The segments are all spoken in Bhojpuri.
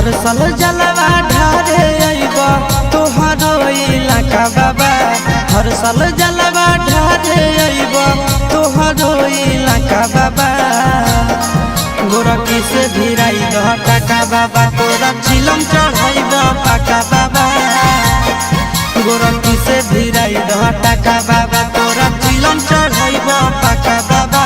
हर साल जलवा ढारे अइबा तोहरो इलाका बाबा। हर साल जलवा ढारे अइबा तोहरो इलाका बाबा। गोरखी से भिराई दह टाका बाबा तोरा चिलम चढ़ाइब पाका बाबा। गोरखी से भिराई दह टाका बाबा तोरा चिलम चढ़ाइब पाका बाबा।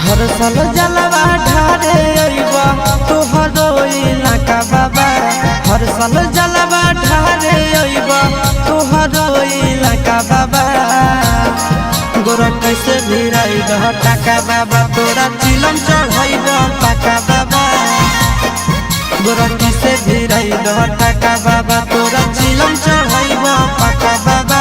हर साल जलवा ढारे अइबा तोहरो इलाका बाबा। हर साल जलवा ढारे अइबा तोहरो इलाका बाबा। गोरखी से भिराई दह टाका बाबा तोरा चिलम चढ़ाइब पाका बाबा। गोरखी से भिराई दह टाका बाबा तोरा चिलम चढ़ाइब पाका बाबा।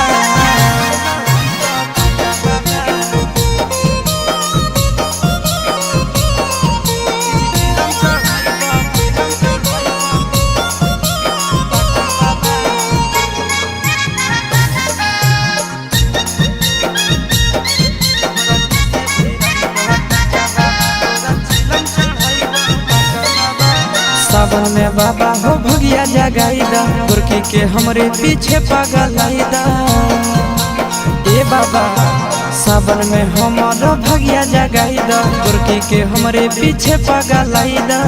सावन में बाबा हो भगिया जगाईदा गोरखी के हमरे पीछे पगलाईदा। ए बाबा सावन में हमारा भगिया जगाईदा गोरखी के हमरे पीछे पगलाईदा।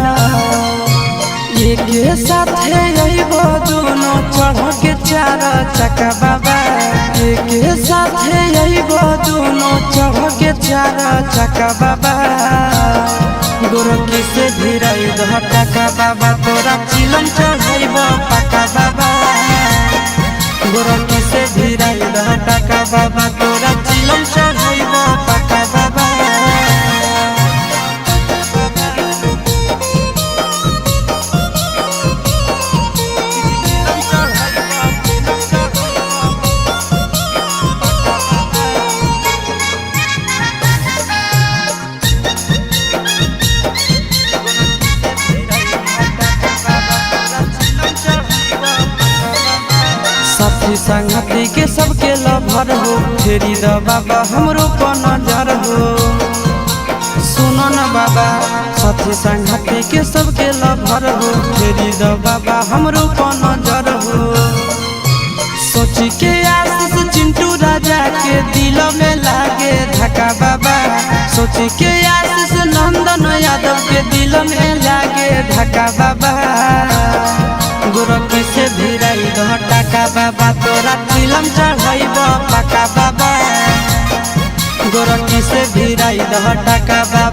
एक साथे अइबो दोनों चढ़ के चार चक्का बाबा। एक साथे अइबो दोनों चढ़ के चार चक्का बाबा। गोरखी से भिराई दह टाका बाबा तोरा चिलम चढ़ाइब पाका बाबा। गोरखी से भिराई दह टाका बाबा तोरा चिलम चढ़ाइब पाका बाबा। साथी संगती के सबके लभर हो फेरी द बाबा हमरो पर नजर हो। सुनो न बाबा साथी संगती के सबके लभर हो फेरी द बाबा हमरो पर नजर हो। सोची के आशीष चिंटू राजा के दिल में लागे धक्का बाबा। सोची के आशीष नंदन यादव के दिल में लागे धक्का बाबा। गोरखी से भिराई दह टाका बाबा तोरा चिलम चढ़ाइब पाका बाबा। गोरखी से भिराई दह टाका बाबा